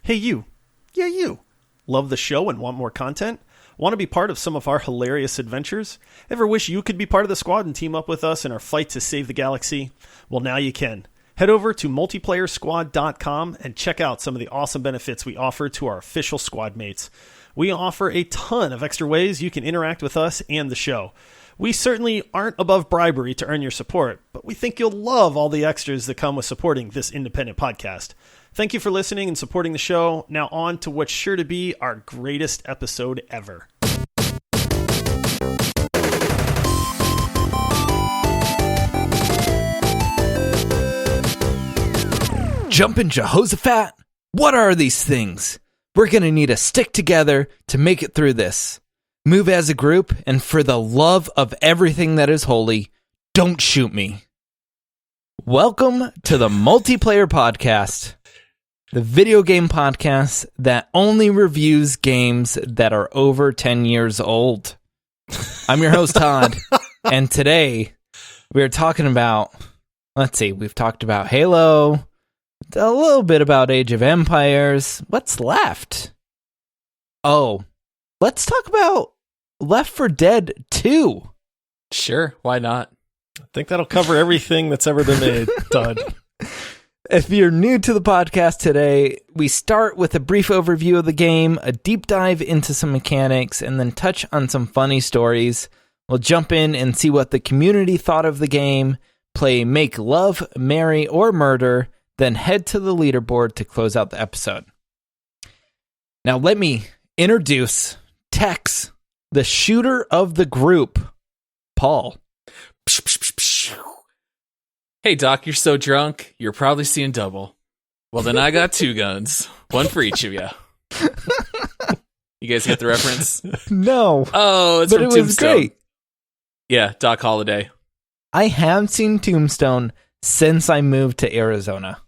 Hey you. Yeah, you. Love the show and want more content? Want to be part of some of our hilarious adventures? Ever wish you could be part of the squad and team up with us in our fight to save the galaxy? Well, now you can. Head over to multiplayersquad.com and check out some of the awesome benefits we offer to our official squad mates. We offer a ton of extra ways you can interact with us and the show. We certainly aren't above bribery to earn your support, but we think you'll love all the extras that come with supporting this independent podcast. Thank you for listening and supporting the show. Now on to what's sure to be our greatest episode ever. Jumpin' Jehoshaphat? What are these things? We're gonna need to stick together to make it through this. Move as a group, and for the love of everything that is holy, don't shoot me. Welcome to the Multiplayer Podcast, the video game podcast that only reviews games that are over 10 years old. I'm your host, Todd, and today we're talking about, we've talked about Halo, a little bit about Age of Empires. What's left? Oh, let's talk about Left 4 Dead 2. Sure, why not? I think that'll cover everything that's ever been made, Todd. If you're new to the podcast today, we start with a brief overview of the game, a deep dive into some mechanics, and then touch on some funny stories. We'll jump in and see what the community thought of the game, play Make Love, Marry, or Murder, then head to the leaderboard to close out the episode. Now let me introduce Tex, the shooter of the group, Paul. Hey, Doc, you're so drunk, you're probably seeing double. Well, then I got two guns. One for each of you. You guys get the reference? No. Oh, it's but from it was Tombstone. great. Yeah, Doc Holliday. I have seen Tombstone since I moved to Arizona.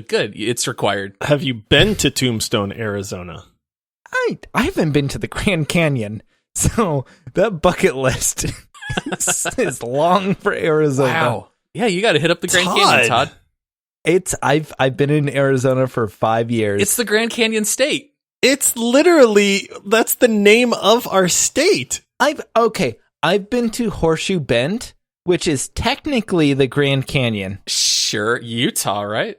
Good. It's required. Have you been to Tombstone, Arizona? I haven't been to the Grand Canyon, so that bucket list is long for Arizona. Wow. Yeah, you got to hit up the Grand Canyon, Todd. I've been in Arizona for 5 years. It's the Grand Canyon State. It's literally, that's the name of our state. I've been to Horseshoe Bend, which is technically the Grand Canyon. Sure, Utah, right?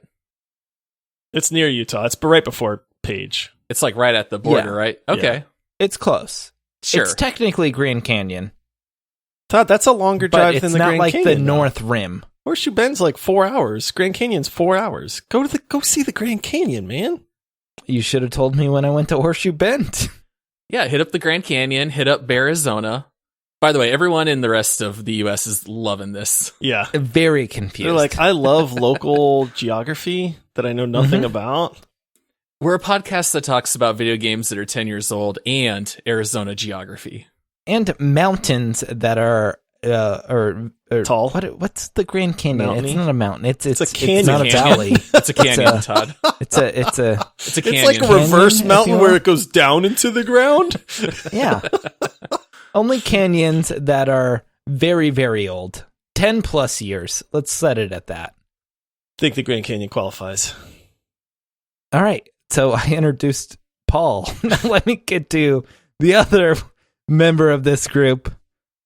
It's near Utah. It's right before Page. It's like right at the border, right? Okay. Yeah. It's close. Sure. It's technically Grand Canyon. Todd, that's a longer drive than the Grand Canyon. It's not like the North Rim. Horseshoe Bend's like 4 hours. Grand Canyon's 4 hours. Go see the Grand Canyon, man. You should have told me when I went to Horseshoe Bend. Yeah, hit up the Grand Canyon, hit up Arizona. By the way, everyone in the rest of the U.S. is loving this. Yeah. Very confused. They're like, I love local geography that I know nothing about. We're a podcast that talks about video games that are 10 years old and Arizona geography. And mountains that are tall. What's the Grand Canyon? Mountainy? It's not a mountain. It's a canyon. It's not a valley. It's a canyon, Todd. It's a canyon. It's like a reverse mountain where it goes down into the ground. Yeah. Only canyons that are very, very old. 10 plus years. Let's set it at that. I think the Grand Canyon qualifies. All right. So I introduced Paul. Now let me get to the other member of this group,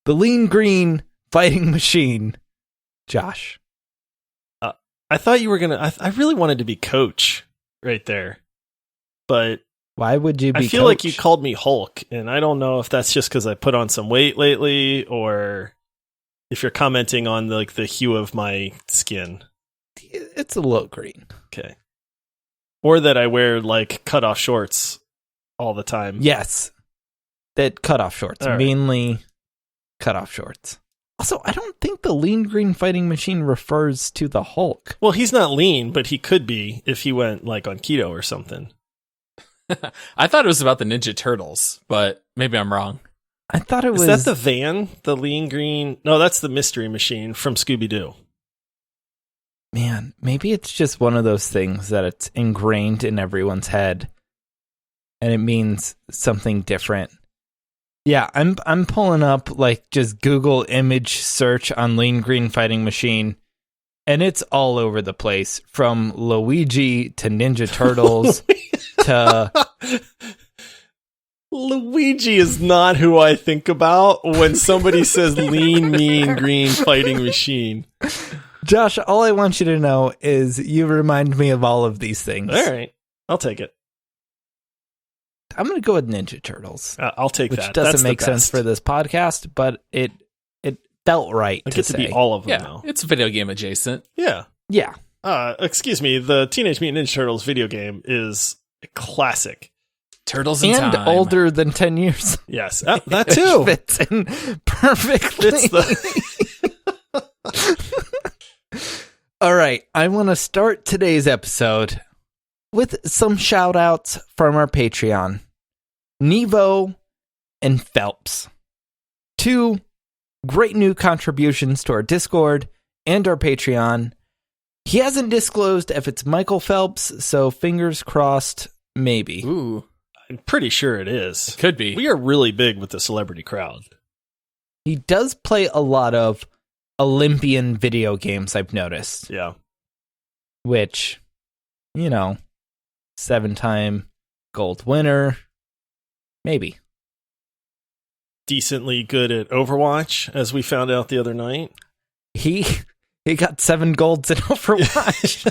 the Lean Green Fighting Machine, Josh. I thought you were going to... I really wanted to be Coach right there. But... Why would you be I feel Coach? like you called me Hulk, and I don't know if that's just because I put on some weight lately, or if you're commenting on the hue of my skin. It's a little green. Okay. Or that I wear cutoff shorts all the time. Yes. That cutoff shorts. All right. Mainly cutoff shorts. Also, I don't think the Lean Green Fighting Machine refers to the Hulk. Well, he's not lean, but he could be if he went on keto or something. I thought it was about the Ninja Turtles, but maybe I'm wrong. I thought it was... Is that the van? The Lean Green... No, that's the Mystery Machine from Scooby-Doo. Man, maybe it's just one of those things that it's ingrained in everyone's head, and it means something different. Yeah, I'm pulling up just Google image search on Lean Green Fighting Machine, and it's all over the place, from Luigi to Ninja Turtles to... Luigi is not who I think about when somebody says lean, mean, green fighting machine. Josh, all I want you to know is you remind me of all of these things. All right. I'll take it. I'm going to go with Ninja Turtles. I'll take which that. Which doesn't That's make sense for this podcast, but it felt right I to get say. to be all of them Yeah, now. it's video game adjacent. Yeah. Yeah. Excuse me. The Teenage Mutant Ninja Turtles video game is a classic. Turtles in And time. older than 10 years. Yes, that too. Fits in perfectly. All right. I want to start today's episode with some shout outs from our Patreon. Nevo and Phelps. 2 great new contributions to our Discord and our Patreon. He hasn't disclosed if it's Michael Phelps, so fingers crossed, maybe. Ooh, I'm pretty sure it is. could be. We are really big with the celebrity crowd. He does play a lot of Olympian video games, I've noticed. Yeah. Which, 7-time gold winner. Maybe. Decently good at Overwatch, as we found out the other night. He got 7 golds in Overwatch.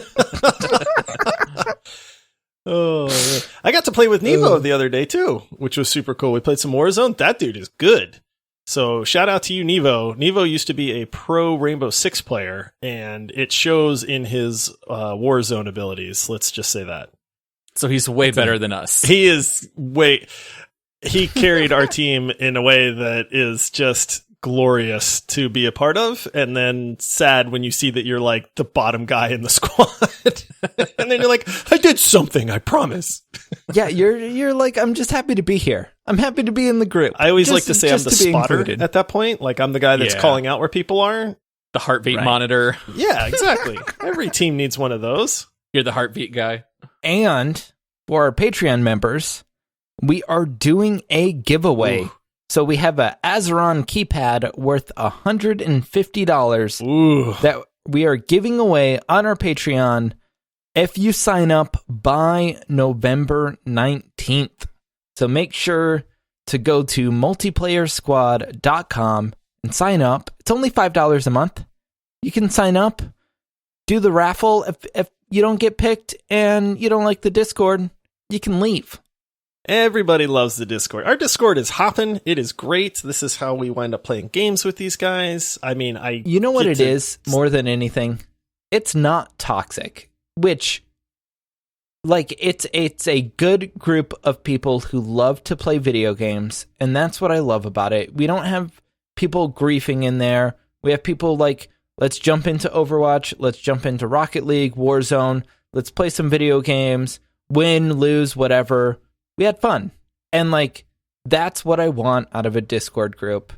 Oh, man. I got to play with Nevo the other day too, which was super cool. We played some Warzone. That dude is good. So shout out to you, Nevo. Nevo used to be a pro Rainbow Six player, and it shows in his Warzone abilities. Let's just say that. So he's way better than us. He is he carried our team in a way that is just glorious to be a part of, and then sad when you see that you're like the bottom guy in the squad. And then you're like, I did something, I promise. Yeah, you're like, I'm just happy to be here. I'm happy to be in the group. I always like to say I'm the to be spotter included. at that point. Like I'm the guy that's Yeah. calling out where people are. The heartbeat Right. monitor. Yeah, exactly. Every team needs one of those. You're the heartbeat guy. And for our Patreon members, we are doing a giveaway. Ooh. So we have a Azeron keypad worth $150 Ooh. that we are giving away on our Patreon if you sign up by November 19th. So make sure to go to multiplayersquad.com and sign up. It's only $5 a month. You can sign up, do the raffle. If you don't get picked and you don't like the Discord, you can leave. Everybody loves the Discord. Our Discord is hopping. It is great. This is how we wind up playing games with these guys. I mean, You know what get it is more than anything? It's not toxic, which, like, it's a good group of people who love to play video games, and that's what I love about it. We don't have people griefing in there. We have people like, let's jump into Overwatch, let's jump into Rocket League, Warzone, let's play some video games, win, lose, whatever. We had fun. And like, that's what I want out of a Discord group.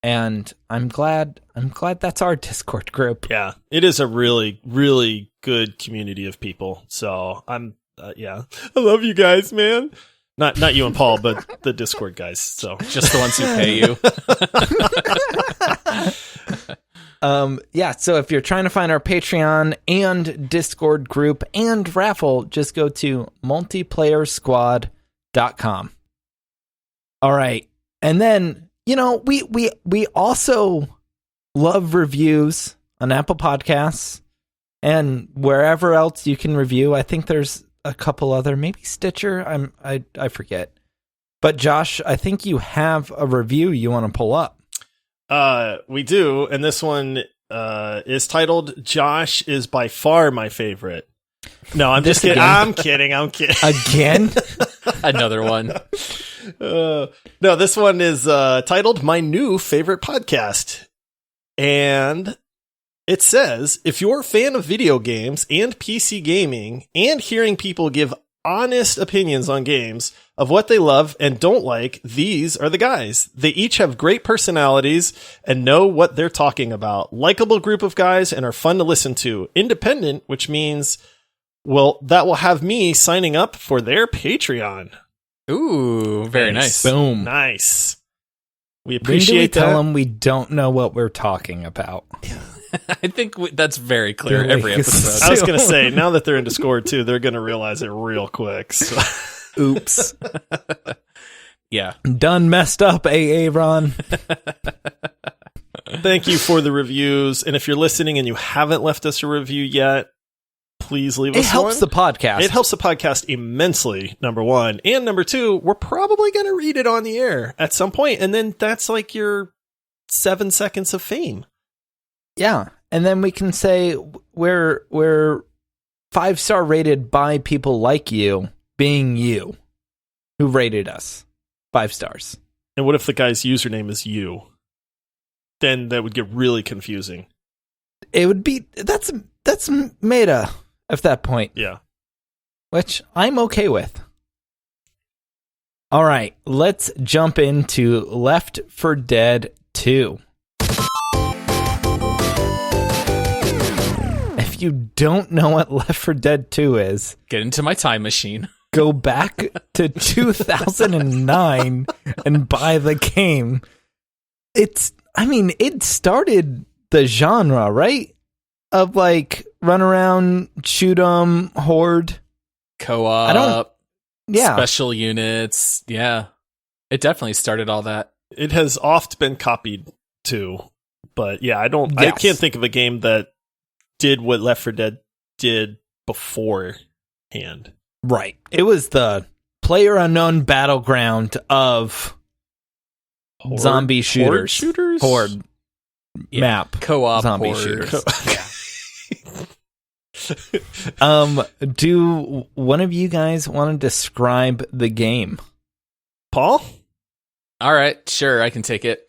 And I'm glad that's our Discord group. Yeah, it is a really, really good community of people. So I'm, I love you guys, man. Not you and Paul, but the Discord guys. So Just the ones who pay you. So if you're trying to find our Patreon and Discord group and raffle, just go to multiplayersquad.com. All right. And then, we also love reviews on Apple Podcasts and wherever else you can review. I think there's a couple other, maybe Stitcher. I forget. But Josh, I think you have a review you want to pull up. we do, and this one is titled "Josh is by far my favorite." No, I'm just kidding. I'm kidding. Again? Another one. No, this one is titled "My New Favorite Podcast," and it says, "If you're a fan of video games and PC gaming, and hearing people give honest opinions on games of what they love and don't like, these are the guys. They each have great personalities and know what they're talking about. Likeable group of guys and are fun to listen to. Independent, which means, well, that will have me signing up for their Patreon." Ooh, very nice. Boom. Nice. We When do we appreciate tell that. them we don't know what we're talking about? I think that's very clear every episode. I was going to say, now that they're in Discord too, they're going to realize it real quick. So. Oops. Yeah. Done messed up, Ron. Thank you for the reviews. And if you're listening and you haven't left us a review yet, please leave us one. It helps the podcast. It helps the podcast immensely, number one. And number two, we're probably going to read it on the air at some point. And then that's like your 7 seconds of fame. Yeah. And then we can say we're 5-star rated by people like you, being you, who rated us 5 stars. And what if the guy's username is you? Then that would get really confusing. It would be, that's meta at that point. Yeah. Which I'm okay with. All right, let's jump into Left 4 Dead 2. If you don't know what Left 4 Dead 2 is, get into my time machine. Go back to 2009 and buy the game. It started the genre, right? Of like run around, shoot 'em, horde, co-op, yeah, special units. Yeah, it definitely started all that. It has oft been copied too, but yeah, I can't think of a game that did what Left 4 Dead did beforehand. Right. It was the PlayerUnknown battleground of zombie shooters. Horde map. Co-op zombie horde. shooters. Do one of you guys want to describe the game? Paul? All right, sure, I can take it.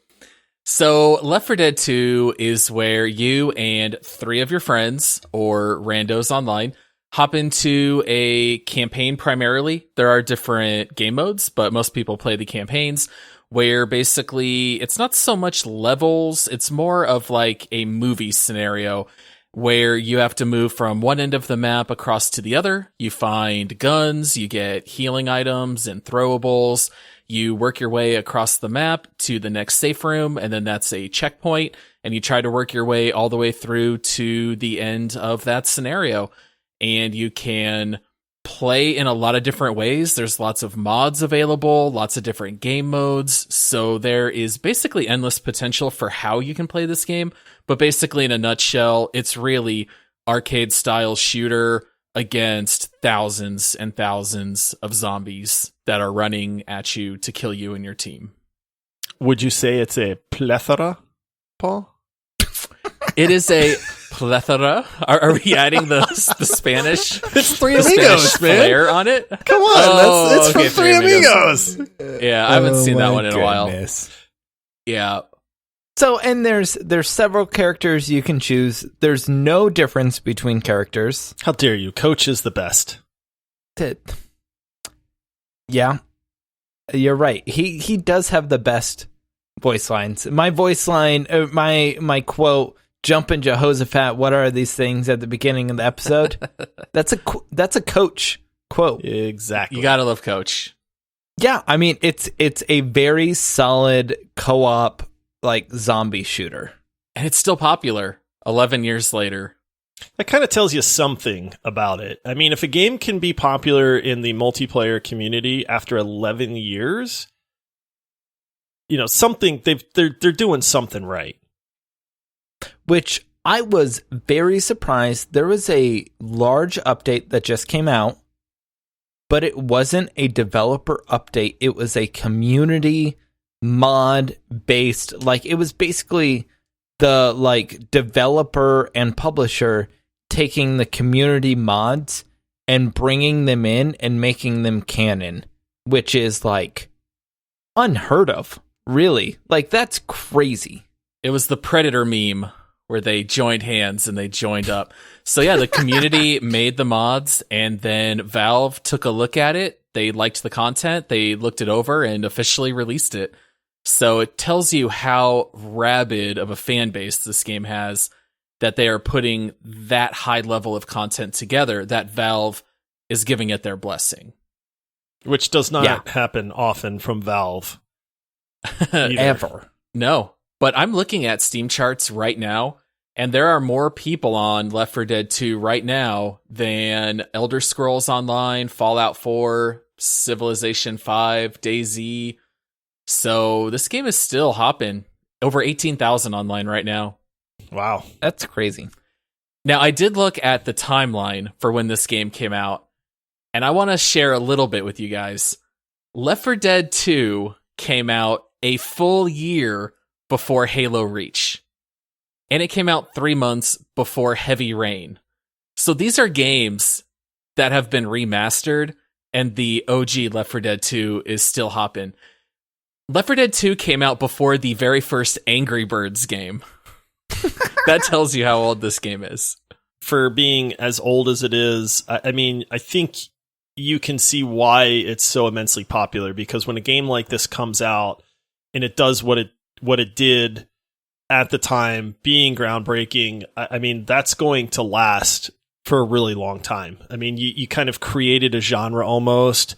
So, Left 4 Dead 2 is where you and 3 of your friends, or randos online, hop into a campaign primarily. There are different game modes, but most people play the campaigns, where basically it's not so much levels, it's more of like a movie scenario where you have to move from one end of the map across to the other. You find guns, you get healing items and throwables. You work your way across the map to the next safe room, and then that's a checkpoint, and you try to work your way all the way through to the end of that scenario. And you can play in a lot of different ways. There's lots of mods available, lots of different game modes. So there is basically endless potential for how you can play this game. But basically, in a nutshell, it's really arcade-style shooter against thousands and thousands of zombies that are running at you to kill you and your team. Would you say it's a plethora, Paul? It is a plethora. Are we adding the Spanish? It's Three Amigos, man. Flair on it? Come on, it's from Three Amigos. Yeah, I haven't seen that one in a while. Yeah. So, and there's several characters you can choose. There's no difference between characters. How dare you? Coach is the best. Yeah, you're right. He does have the best voice lines. My voice line, my quote, "Jumpin' Jehoshaphat, what are these things?" at the beginning of the episode. That's a Coach quote. Exactly. You gotta love Coach. Yeah, I mean it's a very solid co-op like zombie shooter, and it's still popular 11 years later. That kind of tells you something about it. I mean, if a game can be popular in the multiplayer community after 11 years, something they're doing something right. Which I was very surprised. There was a large update that just came out, but it wasn't a developer update. It was a community mod based, like it was basically the like developer and publisher taking the community mods and bringing them in and making them canon, which is like unheard of, really. Like that's crazy. It was the Predator meme where they joined hands and they joined up. So yeah, the community made the mods, and then Valve took a look at it. They liked the content, they looked it over and officially released it. So it tells you how rabid of a fan base this game has, that they are putting that high level of content together, that Valve is giving it their blessing. Which does not happen often from Valve. Ever. No. But I'm looking at Steam charts right now, And there are more people on Left 4 Dead 2 right now than Elder Scrolls Online, Fallout 4, Civilization 5, DayZ. So this game is still hopping. Over 18,000 online right now. Wow. That's crazy. Now, I did look at the timeline for when this game came out, and I want to share a little bit with you guys. Left 4 Dead 2 came out a full year before Halo Reach. And it came out 3 months before Heavy Rain. So these are games that have been remastered, and the OG Left 4 Dead 2 is still hopping. Left 4 Dead 2 came out before the very first Angry Birds game. That tells you how old this game is. For being as old as it is, I mean, I think you can see why it's so immensely popular, because when a game like this comes out and it does what it did at the time, being groundbreaking, I mean, that's going to last for a really long time. I mean, you kind of created a genre almost.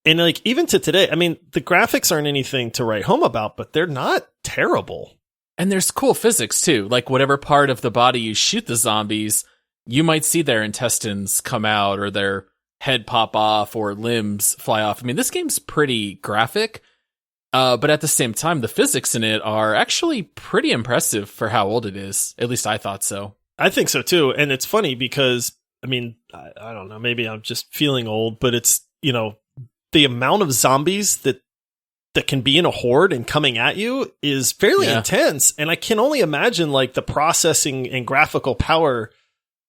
And like, even to today, I mean, the graphics aren't anything to write home about, but they're not terrible. And there's cool physics too. Like whatever part of the body you shoot the zombies, you might see their intestines come out or their head pop off or limbs fly off. I mean, this game's pretty graphic. But at the same time, the physics in it are actually pretty impressive for how old it is. At least I thought so. I think so too. And it's funny because, I mean, I don't know, maybe I'm just feeling old, but it's, you know, the amount of zombies that can be in a horde and coming at you is fairly intense. And I can only imagine like the processing and graphical power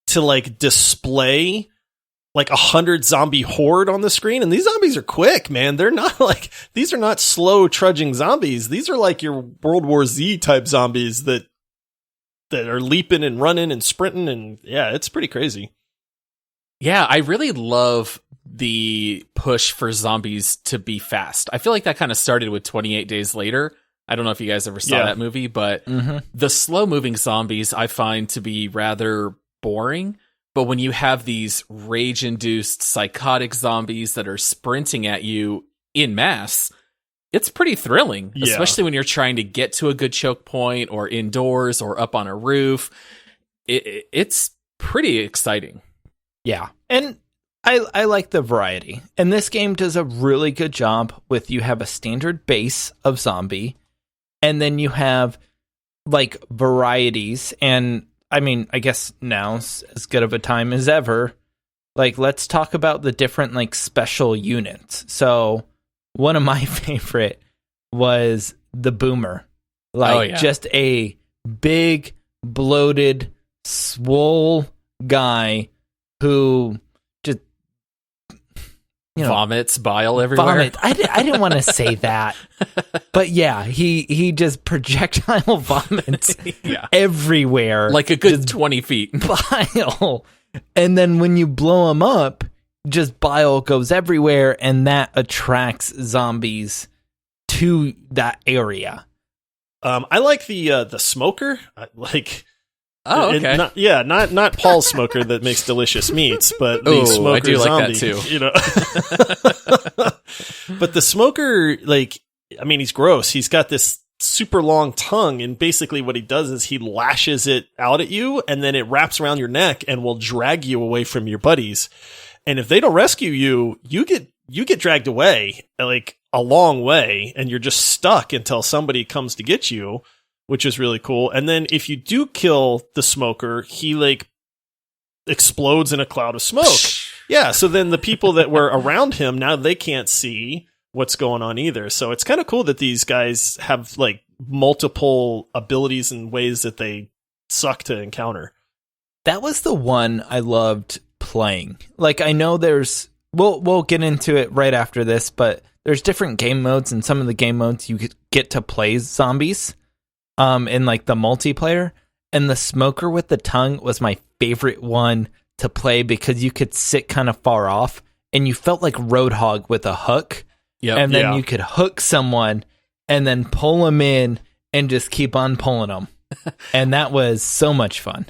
to like display like 100 zombie horde on the screen. And these zombies are quick, man. They're not like, these are not slow trudging zombies. These are like your World War Z type zombies that are leaping and running and sprinting. And yeah, it's pretty crazy. Yeah, I really love the push for zombies to be fast. I feel like that kind of started with 28 Days Later. I don't know if you guys ever saw that movie, but the slow moving zombies I find to be rather boring. But when you have these rage-induced psychotic zombies that are sprinting at you in mass, it's pretty thrilling, especially when you're trying to get to a good choke point or indoors or up on a roof. It's pretty exciting. Yeah. And I like the variety. And this game does a really good job with, you have a standard base of zombie, and then you have like varieties. And I mean, I guess now's as good of a time as ever. Like, let's talk about the different like special units. So one of my favorite was the Boomer. Like, just a big, bloated, swole guy who just, you know, vomits bile everywhere. I didn't want to say that, but yeah, he just projectile vomits everywhere, like a good 20 feet. Bile, and then when you blow him up, just bile goes everywhere, and that attracts zombies to that area. I like the smoker. Like. Oh, okay. Not Paul's smoker that makes delicious meats, but the smoker I do zombie, like that too. You know. But the smoker, like, I mean, he's gross. He's got this super long tongue, and basically what he does is he lashes it out at you, and then it wraps around your neck and will drag you away from your buddies. And if they don't rescue you, you get dragged away like a long way, and you're just stuck until somebody comes to get you, which is really cool. And then if you do kill the smoker, he like explodes in a cloud of smoke. Yeah. So then the people that were around him, now they can't see what's going on either. So it's kind of cool that these guys have like multiple abilities and ways that they suck to encounter. That was the one I loved playing. Like, I know we'll get into it right after this, but there's different game modes, and some of the game modes you get to play zombies. In like the multiplayer, and the smoker with the tongue was my favorite one to play because you could sit kind of far off and you felt like Roadhog with a hook. And then you could hook someone and then pull them in and just keep on pulling them. And that was so much fun.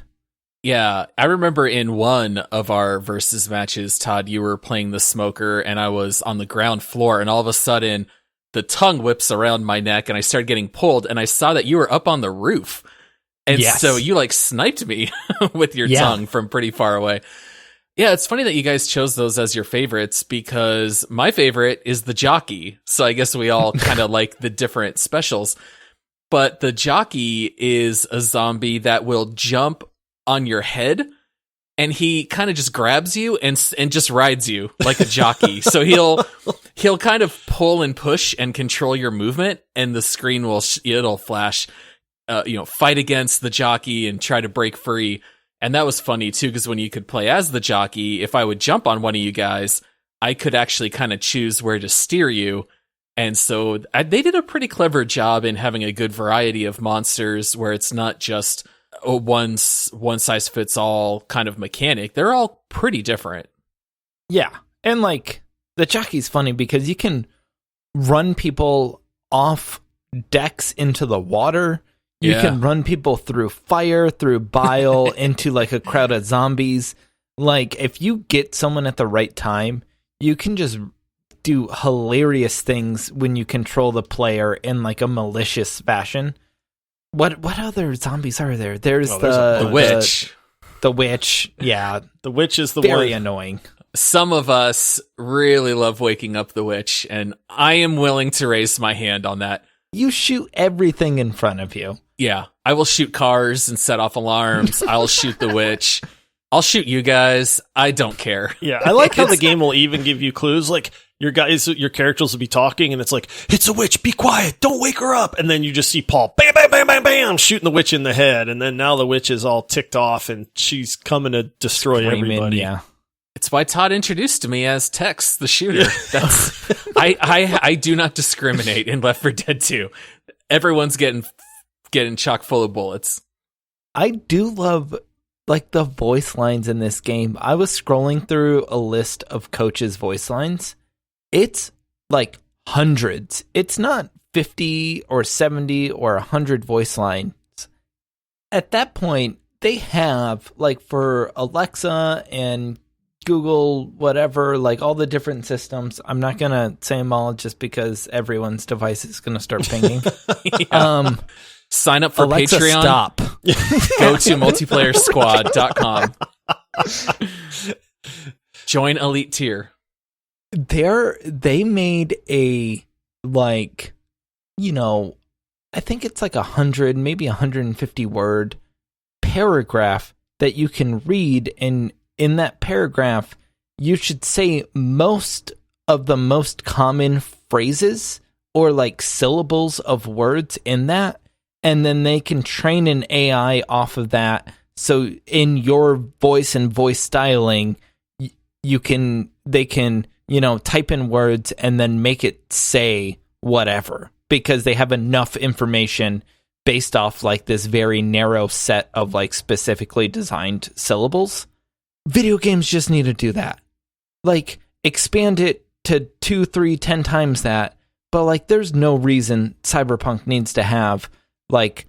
Yeah, I remember in one of our versus matches, Todd, you were playing the smoker and I was on the ground floor, and all of a sudden the tongue whips around my neck and I started getting pulled, and I saw that you were up on the roof. And Yes. so you like sniped me with your tongue from pretty far away. Yeah, it's funny that you guys chose those as your favorites because my favorite is the jockey. So I guess we all kind of like the different specials. But the jockey is a zombie that will jump on your head, and he kind of just grabs you and just rides you like a jockey. So he'll kind of pull and push and control your movement, and the screen it'll flash, fight against the jockey and try to break free. And that was funny too, because when you could play as the jockey, if I would jump on one of you guys, I could actually kind of choose where to steer you. And so they did a pretty clever job in having a good variety of monsters where it's not just a one size fits all kind of mechanic. They're all pretty different. Yeah. And like the jockey's funny because you can run people off decks into the water. You can run people through fire, through bile, into like a crowd of zombies. Like if you get someone at the right time, you can just do hilarious things when you control the player in like a malicious fashion. What other zombies are there? There's the witch. The witch, yeah. The witch is the very one. annoying. Some of us really love waking up the witch, and I am willing to raise my hand on that. You shoot everything in front of you. Yeah, I will shoot cars and set off alarms. I'll shoot the witch. I'll shoot you guys. I don't care. Yeah, I like how the game will even give you clues. Like your characters will be talking, and it's like, "It's a witch. Be quiet. Don't wake her up." And then you just see Paul, bam, bam, bam, bam, bam, shooting the witch in the head. And then now the witch is all ticked off, and she's coming to destroy everybody. Yeah. It's why Todd introduced to me as Tex, the shooter. That's I do not discriminate in Left 4 Dead 2. Everyone's getting chock full of bullets. I do love like the voice lines in this game. I was scrolling through a list of Coach's voice lines. It's like hundreds. It's not 50 or 70 or 100 voice lines. At that point, they have like for Alexa and Google, whatever, like all the different systems. I'm not going to say them all just because everyone's device is going to start pinging. Sign up for Alexa, Patreon. Stop. Go to multiplayersquad.com. Join Elite Tier. They made a, like, I think it's like 100, maybe 150 word paragraph that you can read, and in that paragraph, you should say most of the most common phrases or like syllables of words in that, and then they can train an AI off of that. So in your voice and voice styling, they can type in words and then make it say whatever, because they have enough information based off like this very narrow set of like specifically designed syllables. Video games just need to do that. Like, expand it to 2, 3, 10 times that. But, like, there's no reason Cyberpunk needs to have, like,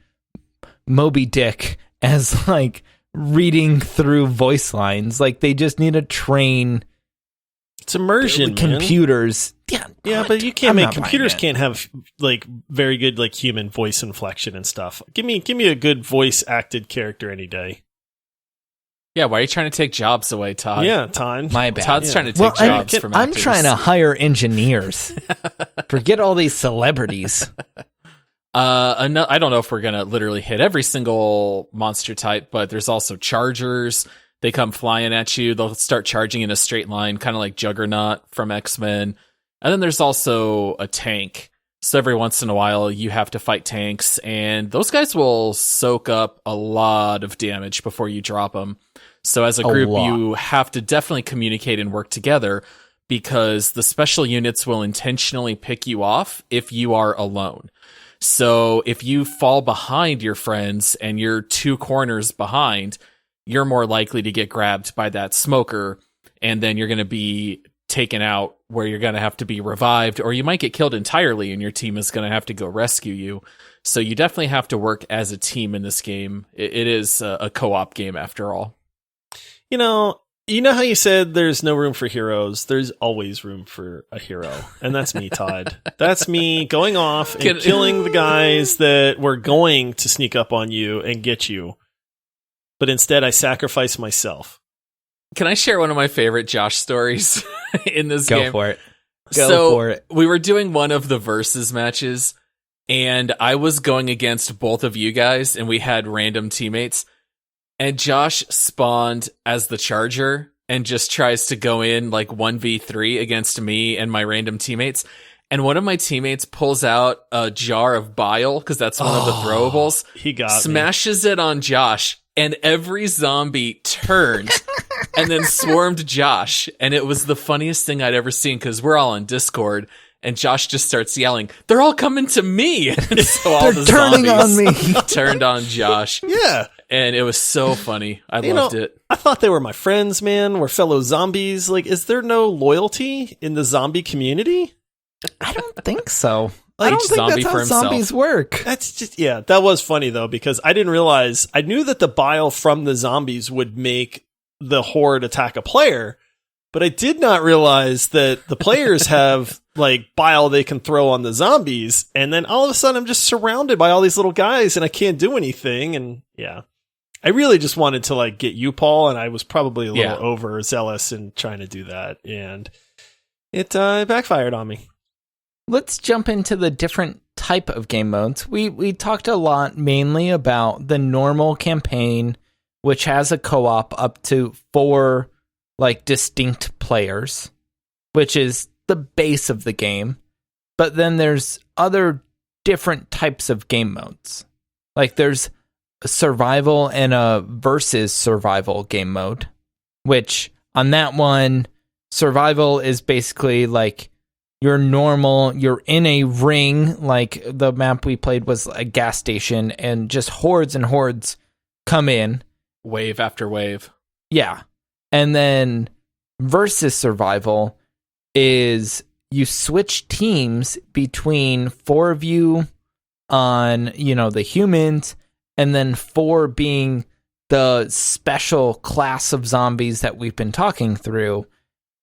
Moby Dick as, like, reading through voice lines. Like, they just need to train... It's immersion, computers. Man. Yeah, but you can't computers can't have, like, very good, like, human voice inflection and stuff. Give me a good voice-acted character any day. Yeah, why are you trying to take jobs away, Todd? Yeah, Todd. My bad. Todd's trying to take jobs from actors. I'm trying to hire engineers. Forget all these celebrities. I don't know if we're going to literally hit every single monster type, but there's also chargers. They come flying at you. They'll start charging in a straight line, kind of like Juggernaut from X-Men. And then there's also a tank. So every once in a while, you have to fight tanks, and those guys will soak up a lot of damage before you drop them. So as a group, you have to definitely communicate and work together, because the special units will intentionally pick you off if you are alone. So if you fall behind your friends and you're 2 corners behind, you're more likely to get grabbed by that smoker, and then you're going to be taken out, where you're going to have to be revived, or you might get killed entirely and your team is going to have to go rescue you. So you definitely have to work as a team in this game. It is a co-op game after all. You know how you said there's no room for heroes? There's always room for a hero. And that's me, Todd. That's me going off and killing the guys that were going to sneak up on you and get you. But instead, I sacrifice myself. Can I share one of my favorite Josh stories in this game? Go for it. Go for it. We were doing one of the versus matches, and I was going against both of you guys, and we had random teammates. And Josh spawned as the Charger and just tries to go in like 1v3 against me and my random teammates. And one of my teammates pulls out a jar of bile, because that's one of the throwables. He got smashes it on Josh, and every zombie turned and then swarmed Josh. And it was the funniest thing I'd ever seen, because we're all on Discord. And Josh just starts yelling, "They're all coming to me!" And so all the turning zombies on me. turned on Josh. Yeah. And it was so funny. I loved it. I thought they were my friends, man. We're fellow zombies. Like, is there no loyalty in the zombie community? I don't think so. Like, I don't think zombie that's for how himself. zombies work. That's just, yeah, that was funny, though, because I didn't realize, I knew that the bile from the zombies would make the horde attack a player, but I did not realize that the players have, like, bile they can throw on the zombies, and then all of a sudden I'm just surrounded by all these little guys, and I can't do anything, and yeah. I really just wanted to, like, get you, Paul, and I was probably a little overzealous in trying to do that, and it backfired on me. Let's jump into the different type of game modes. We talked a lot mainly about the normal campaign, which has a co-op up to 4 like distinct players, which is the base of the game. But then there's other different types of game modes. Like there's a survival and a versus survival game mode, which on that one, survival is basically like you're in a ring, like the map we played was a gas station, and just hordes and hordes come in. Wave after wave. Yeah. And then versus survival is you switch teams between 4 of you on, the humans, and then 4 being the special class of zombies that we've been talking through.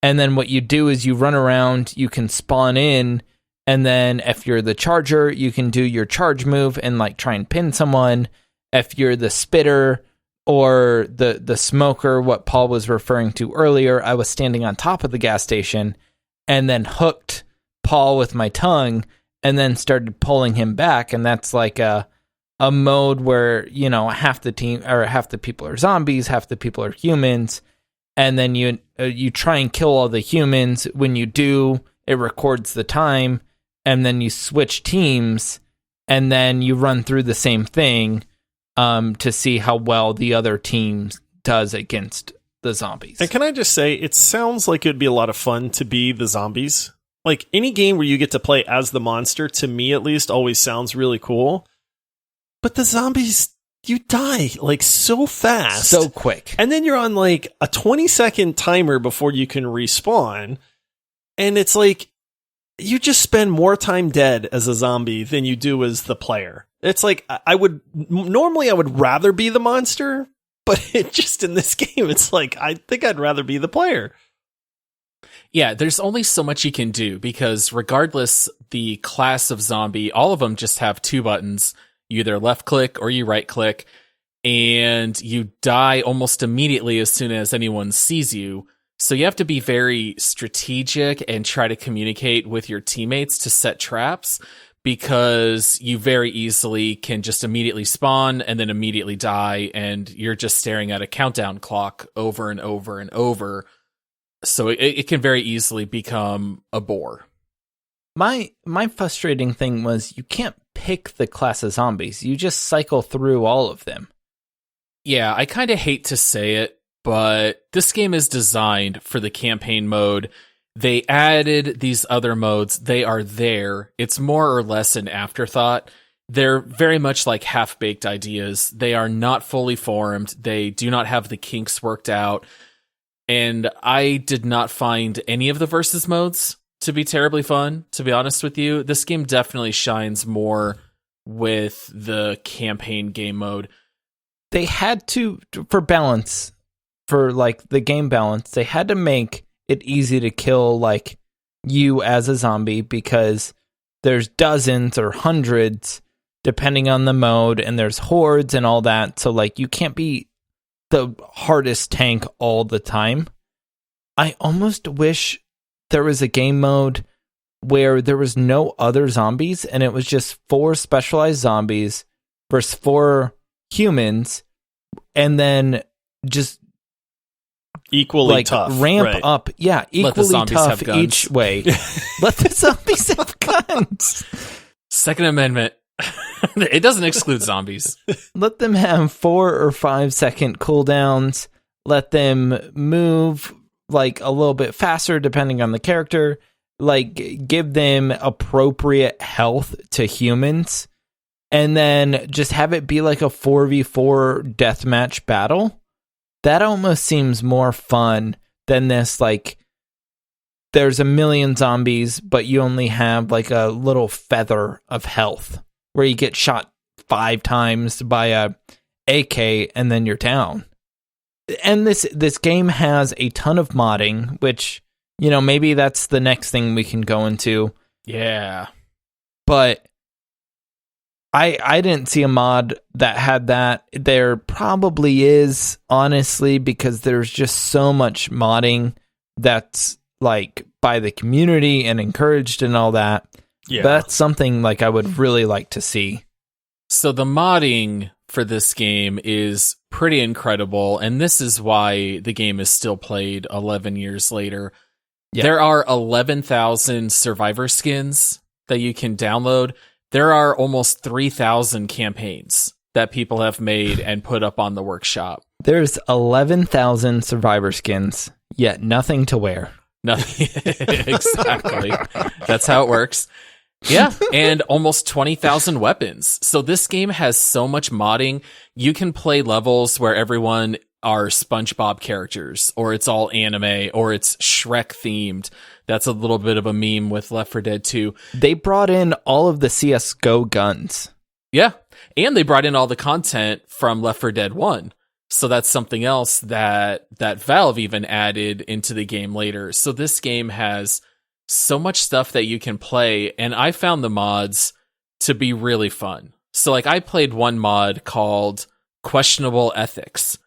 And then what you do is you run around, you can spawn in, and then if you're the Charger, you can do your charge move and like try and pin someone. If you're the Spitter or the Smoker, what Paul was referring to earlier, I was standing on top of the gas station and then hooked Paul with my tongue and then started pulling him back. And that's like a mode where, half the team or half the people are zombies, half the people are humans. And then you try and kill all the humans. When you do, it records the time, and then you switch teams, and then you run through the same thing to see how well the other team does against the zombies. And can I just say, it sounds like it'd be a lot of fun to be the zombies. Like, any game where you get to play as the monster, to me at least, always sounds really cool. But the zombies, you die like so fast. So quick. And then you're on like a 20-second timer before you can respawn. And it's like, you just spend more time dead as a zombie than you do as the player. It's like, I would rather be the monster, but it just in this game, it's like, I think I'd rather be the player. Yeah, there's only so much you can do, because regardless the class of zombie, all of them just have 2 buttons. You either left click or you right click, and you die almost immediately as soon as anyone sees you. So you have to be very strategic and try to communicate with your teammates to set traps, because you very easily can just immediately spawn and then immediately die, and you're just staring at a countdown clock over and over and over. So it can very easily become a bore. My frustrating thing was you can't pick the class of zombies. You just cycle through all of them. Yeah, I kind of hate to say it, but this game is designed for the campaign mode. They added these other modes. They are there. It's more or less an afterthought. They're very much like half-baked ideas. They are not fully formed. They do not have the kinks worked out. And I did not find any of the versus modes to be terribly fun, to be honest with you. This game definitely shines more with the campaign game mode. They had to, for balance for like the game balance, they had to make it easy to kill like you as a zombie, because there's dozens or hundreds depending on the mode, and there's hordes and all that. So like you can't be the hardest tank all the time. I almost wish there was a game mode where there was no other zombies and it was just 4 specialized zombies versus 4 humans, and then just equally like tough. Ramp right. up. Yeah, equally tough each way. Let the zombies have guns. Second Amendment. It doesn't exclude zombies. Let them have 4 or 5 second cooldowns. Let them move like a little bit faster depending on the character. Like give them appropriate health to humans. And then just have it be like a 4v4 deathmatch battle. That almost seems more fun than this, like, there's a million zombies, but you only have like a little feather of health, where you get shot 5 times by a AK and then you're down. And this game has a ton of modding, which, you know, maybe that's the next thing we can go into. Yeah. But I didn't see a mod that had that. There probably is, honestly, because there's just so much modding that's like by the community and encouraged and all that. Yeah. But that's something like I would really like to see. So the modding for this game is pretty incredible, and this is why the game is still played 11 years later. Yeah. There are 11,000 survivor skins that you can download. There are almost 3,000 campaigns that people have made and put up on the workshop. There's 11,000 survivor skins, yet nothing to wear. Nothing. Exactly. That's how it works. Yeah, and almost 20,000 weapons. So this game has so much modding. You can play levels where everyone are SpongeBob characters, or it's all anime, or it's Shrek themed. That's a little bit of a meme with Left 4 Dead 2. They brought in all of the CSGO guns. Yeah, and they brought in all the content from Left 4 Dead 1. So that's something else that Valve even added into the game later. So this game has so much stuff that you can play, and I found the mods to be really fun. So like I played one mod called Questionable Ethics.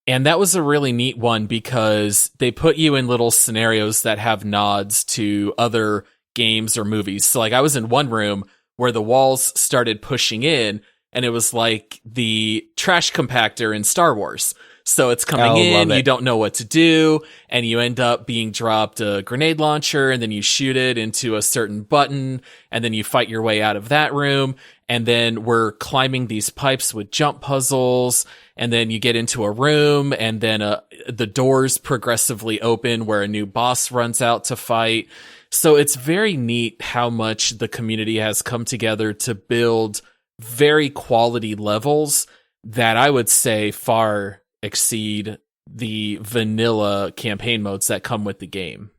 And that was a really neat one because they put you in little scenarios that have nods to other games or movies. So like I was in one room where the walls started pushing in, and it was like the trash compactor in Star Wars. So it's coming in, you don't know what to do, and you end up being dropped a grenade launcher, and then you shoot it into a certain button, and then you fight your way out of that room. And then we're climbing these pipes with jump puzzles, and then you get into a room, and then the doors progressively open where a new boss runs out to fight. So it's very neat how much the community has come together to build very quality levels that I would say far exceed the vanilla campaign modes that come with the game.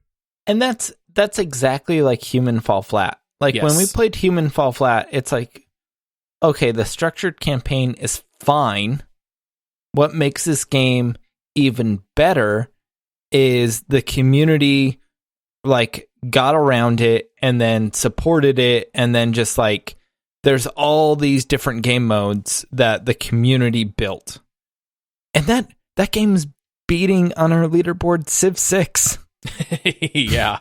And that's exactly like Human Fall Flat. Like when we played Human Fall Flat, it's like, okay, the structured campaign is fine. What makes this game even better is the community like got around it and then supported it, and then just like there's all these different game modes that the community built. And that game's beating on our leaderboard Civ 6. Yeah.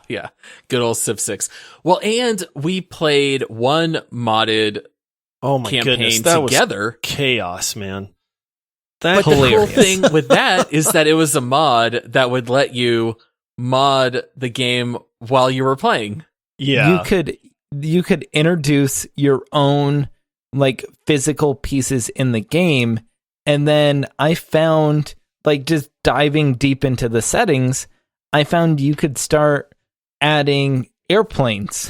Good old Civ 6. Well, and we played one modded campaign that together. Was chaos, man. But hilarious. The cool thing with that is that it was a mod that would let you mod the game while you were playing. Yeah. You could introduce your own like physical pieces in the game, and then I found, like, just diving deep into the settings, I found you could start adding airplanes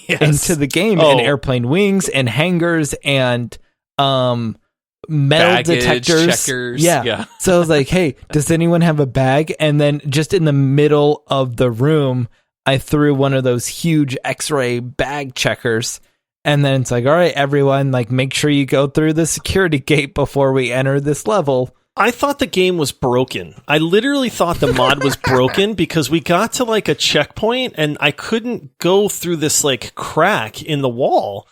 into the game, and airplane wings and hangars and metal baggage detectors. Checkers. Yeah. So I was like, hey, does anyone have a bag? And then just in the middle of the room, I threw one of those huge X-ray bag checkers. And then it's like, all right, everyone, like, make sure you go through the security gate before we enter this level. I thought the game was broken. I literally thought the mod was broken because we got to like a checkpoint and I couldn't go through this like crack in the wall.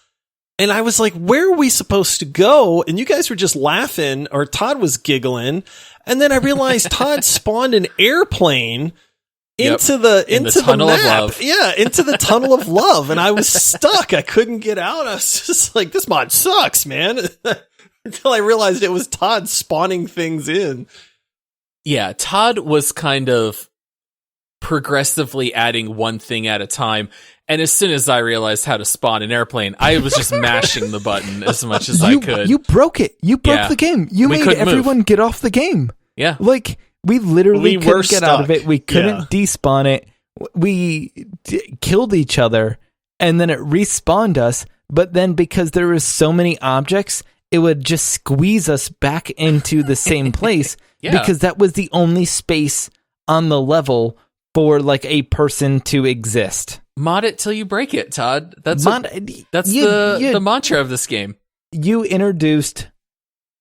And I was like, where are we supposed to go? And you guys were just laughing, or Todd was giggling. And then I realized Todd spawned an airplane into the tunnel map. of love. Yeah, into the tunnel of love. And I was stuck. I couldn't get out. I was just like, this mod sucks, man. Until I realized it was Todd spawning things in. Yeah, Todd was kind of progressively adding one thing at a time. And as soon as I realized how to spawn an airplane, I was just mashing the button as much as I could. You broke it. You broke the game. You made everyone get off the game. Yeah. Like, we literally couldn't get out of it. We couldn't despawn it. We killed each other, and then it respawned us. But then because there was so many objects, it would just squeeze us back into the same place because that was the only space on the level for like a person to exist. Mod it till you break it, Todd. That's the mantra of this game. You introduced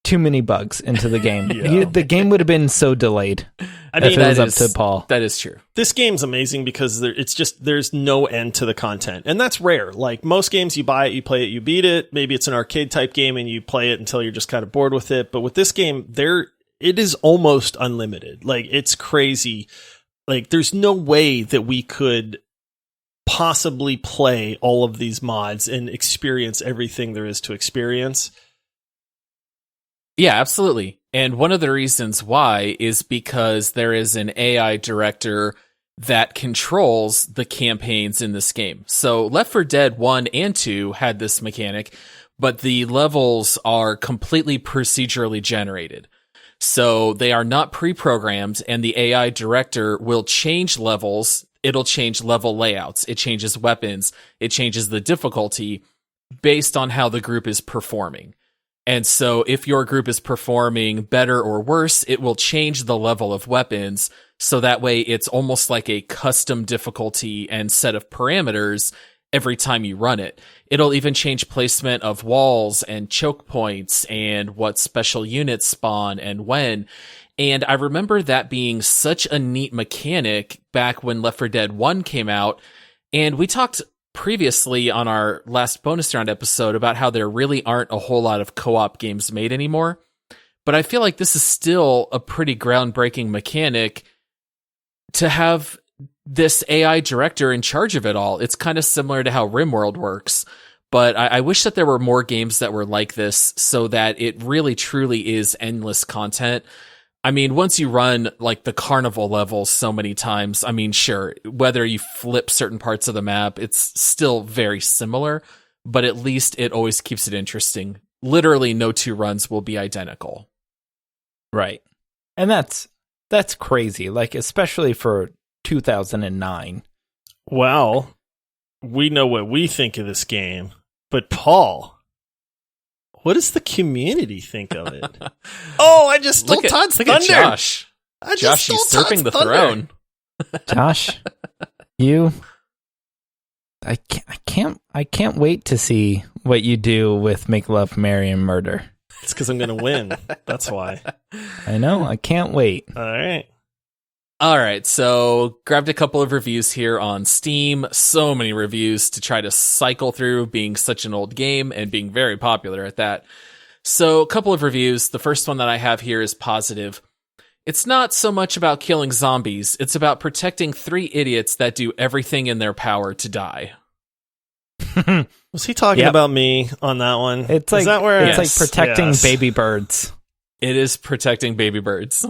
too many bugs into the game. The game would have been so delayed. I mean, if it was up to Paul. That is true. This game's amazing because there's no end to the content. And that's rare. Like most games, you buy it, you play it, you beat it. Maybe it's an arcade type game and you play it until you're just kind of bored with it. But with this game, it is almost unlimited. Like it's crazy. Like there's no way that we could possibly play all of these mods and experience everything there is to experience. Yeah, absolutely. And one of the reasons why is because there is an AI director that controls the campaigns in this game. So Left 4 Dead 1 and 2 had this mechanic, but the levels are completely procedurally generated. So they are not pre-programmed, and the AI director will change levels. It'll change level layouts. It changes weapons. It changes the difficulty based on how the group is performing. And so if your group is performing better or worse, it will change the level of weapons. So that way it's almost like a custom difficulty and set of parameters every time you run it. It'll even change placement of walls and choke points and what special units spawn and when. And I remember that being such a neat mechanic back when Left 4 Dead 1 came out. And we talked previously on our last bonus round episode about how there really aren't a whole lot of co-op games made anymore. But I feel like this is still a pretty groundbreaking mechanic to have this AI director in charge of it all. It's kind of similar to how RimWorld works. But I wish that there were more games that were like this so that it really truly is endless content. I mean, once you run like the carnival levels so many times, I mean, sure, whether you flip certain parts of the map, it's still very similar, but at least it always keeps it interesting. Literally no two runs will be identical. Right. And that's crazy, like especially for 2009. Well, we know what we think of this game, but Paul, what does the community think of it? Oh, I just stole Todd's thunder. Look at Josh. Josh usurping the throne. Josh, I can't wait to see what you do with Make Love, Marry, and Murder. It's because I'm going to win. That's why. I know. I can't wait. All right, so grabbed a couple of reviews here on Steam. So many reviews to try to cycle through, being such an old game and being very popular at that. So a couple of reviews. The first one that I have here is positive. It's not so much about killing zombies. It's about protecting three idiots that do everything in their power to die. Was he talking about me on that one? It's like, it's like protecting baby birds. It is protecting baby birds.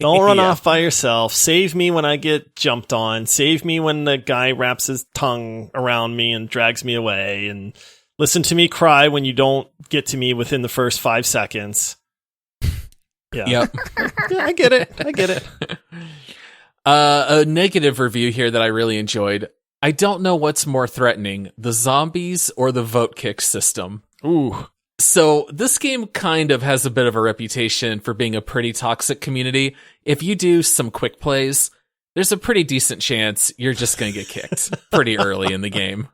Don't run off by yourself. Save me when I get jumped on. Save me when the guy wraps his tongue around me and drags me away. And listen to me cry when you don't get to me within the first 5 seconds. Yeah. Yep. Yeah, I get it. A negative review here that I really enjoyed. I don't know what's more threatening, the zombies or the vote kick system. Ooh. So this game kind of has a bit of a reputation for being a pretty toxic community. If you do some quick plays, there's a pretty decent chance you're just going to get kicked pretty early in the game.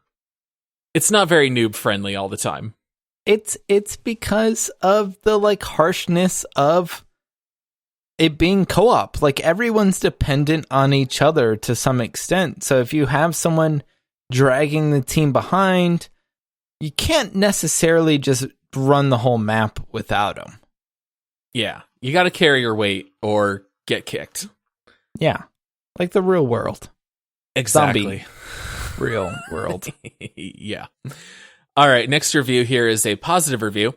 It's not very noob friendly all the time. It's because of the like harshness of it being co-op. Like, everyone's dependent on each other to some extent. So if you have someone dragging the team behind, you can't necessarily just run the whole map without them. Yeah, you got to carry your weight or get kicked. Yeah, like the real world. Exactly. Zombie. Real world. Yeah. All right, next review here is a positive review.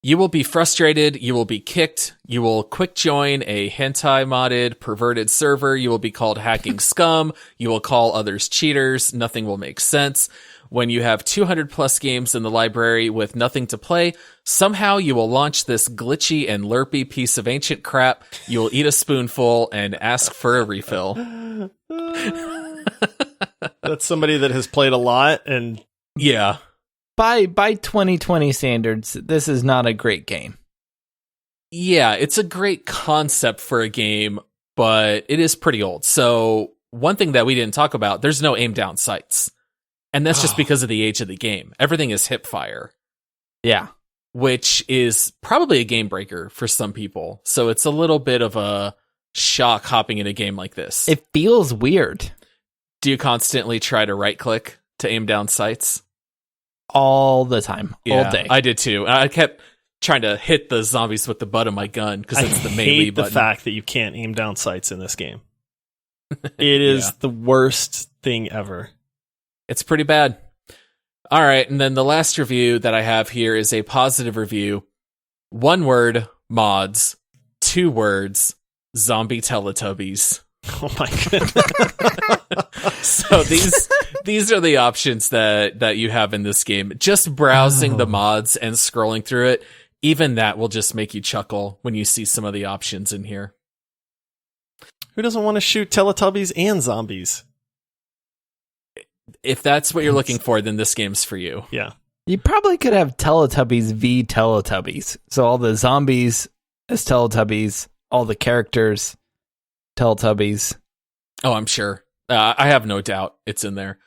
You will be frustrated, you will be kicked, you will quick join a hentai modded, perverted server, you will be called hacking scum, you will call others cheaters, nothing will make sense. When you have 200 plus games in the library with nothing to play, somehow you will launch this glitchy and lerpy piece of ancient crap, you will eat a spoonful and ask for a refill. That's somebody that has played a lot, and Yeah. By 2020 standards, this is not a great game. Yeah, it's a great concept for a game, but it is pretty old. So one thing that we didn't talk about, there's no aim down sights. And that's just because of the age of the game. Everything is hip fire. Yeah. Which is probably a game breaker for some people. So it's a little bit of a shock hopping in a game like this. It feels weird. Do you constantly try to right click to aim down sights? All the time. Yeah, all day. I did too. I kept trying to hit the zombies with the butt of my gun because it's the melee hate button. the fact that you can't aim down sights in this game. It is the worst thing ever. It's pretty bad. All right, and then the last review that I have here is a positive review. 1 word, mods. 2 words, zombie Teletubbies. Oh my goodness. So these are the options that you have in this game. Just browsing the mods and scrolling through it, even that will just make you chuckle when you see some of the options in here. Who doesn't want to shoot Teletubbies and zombies? If that's what you're looking for, then this game's for you. Yeah. You probably could have Teletubbies v Teletubbies. So all the zombies as Teletubbies, all the characters Teletubbies. Oh, I'm sure. I have no doubt it's in there.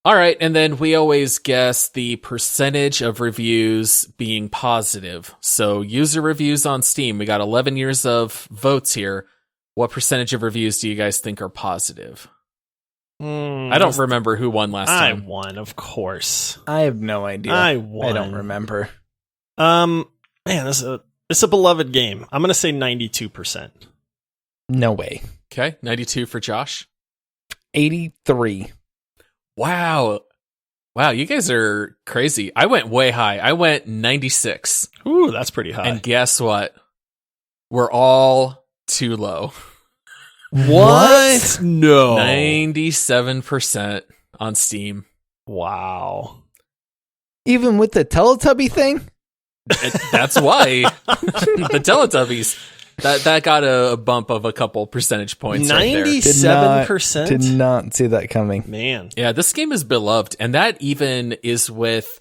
All right, and then we always guess the percentage of reviews being positive. So user reviews on Steam, we got 11 years of votes here. What percentage of reviews do you guys think are positive? I don't remember who won last time. I won, of course. I have no idea. I won. I don't remember. Man, this is a beloved game. I'm going to say 92%. No way. Okay, 92 for Josh. 83. Wow, you guys are crazy. I went way high. I went 96. Ooh, that's pretty high. And guess what? We're all too low. What? No. 97% on Steam. Wow. Even with the Teletubby thing? That's why. The Teletubbies. That got a bump of a couple percentage points 97%? Did not see that coming. Man. Yeah, this game is beloved. And that even is with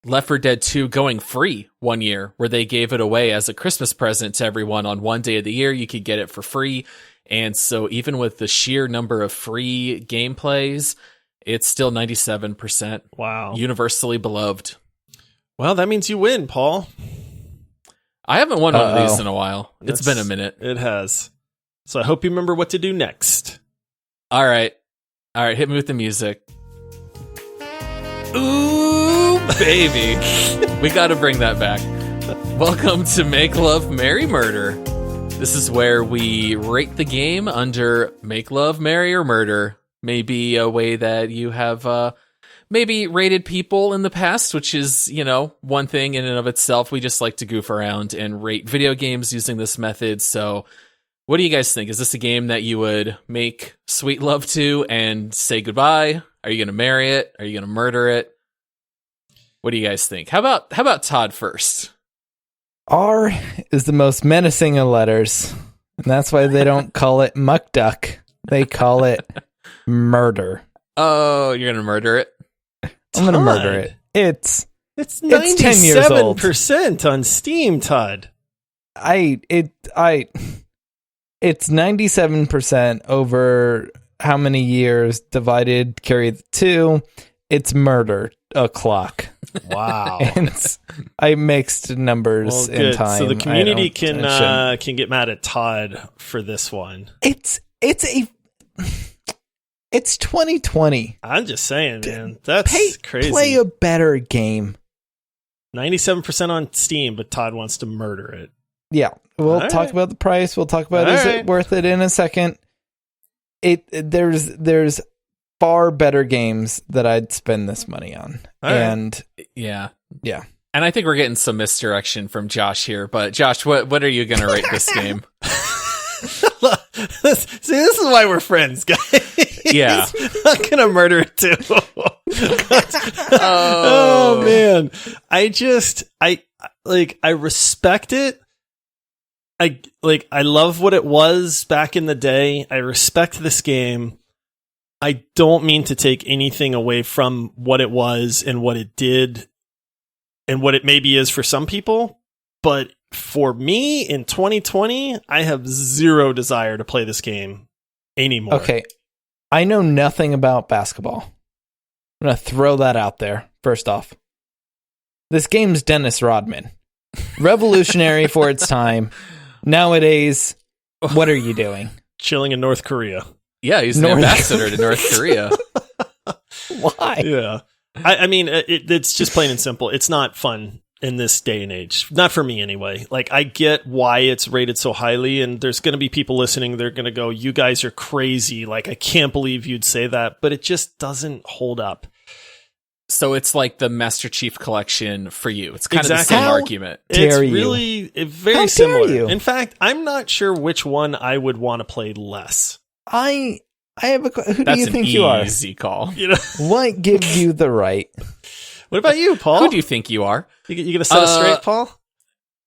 Left 4 Dead 2 going free 1 year, where they gave it away as a Christmas present to everyone on one day of the year. You could get it for free. And so even with the sheer number of free gameplays, it's still 97%. Wow. Universally beloved. Well, that means you win, Paul. I haven't won one of these in a while. It's been a minute. It has. So I hope you remember what to do next. All right, hit me with the music. Ooh, baby. We got to bring that back. Welcome to Make Love, Marry, Murder. This is where we rate the game under Make Love, Marry, or Murder. Maybe a way that you have maybe rated people in the past, which is, one thing in and of itself. We just like to goof around and rate video games using this method. So what do you guys think? Is this a game that you would make sweet love to and say goodbye? Are you going to marry it? Are you going to murder it? What do you guys think? How about Todd first? R is the most menacing of letters, and that's why they don't call it Muck Duck. They call it murder. Oh, you're gonna murder it? I'm gonna murder it. It's 97% on Steam, Todd. It's 97% over how many years divided, carry the 2. It's murder o'clock. Wow. And I mixed numbers in time. So the community can get mad at Todd for this one. It's 2020. I'm just saying, man. That's crazy. Play a better game. 97% on Steam, but Todd wants to murder it. Yeah. We'll talk about the price. We'll talk about it worth it in a second. There's far better games that I'd spend this money on. And yeah. And I think we're getting some misdirection from Josh here, but Josh, what are you going to rate this game? See, this is why we're friends, guys. Yeah. I'm going to murder it too. Oh man. I respect it. I love what it was back in the day. I respect this game. I don't mean to take anything away from what it was and what it did and what it maybe is for some people, but for me in 2020, I have zero desire to play this game anymore. Okay. I know nothing about basketball. I'm going to throw that out there first off. This game's Dennis Rodman. Revolutionary for its time. Nowadays, what are you doing? Chilling in North Korea. Yeah, he's an ambassador to North Korea. Why? Yeah. I mean, it's just plain and simple. It's not fun in this day and age. Not for me anyway. Like, I get why it's rated so highly, and there's going to be people listening. They're going to go, you guys are crazy. Like, I can't believe you'd say that. But it just doesn't hold up. So it's like the Master Chief Collection for you. It's kind of the same argument. It's really very similar. In fact, I'm not sure which one I would want to play less. I have a who do you think you are? That's an easy call. You know? What gives you the right? What about you, Paul? Who do you think you are? You going to set us straight, Paul?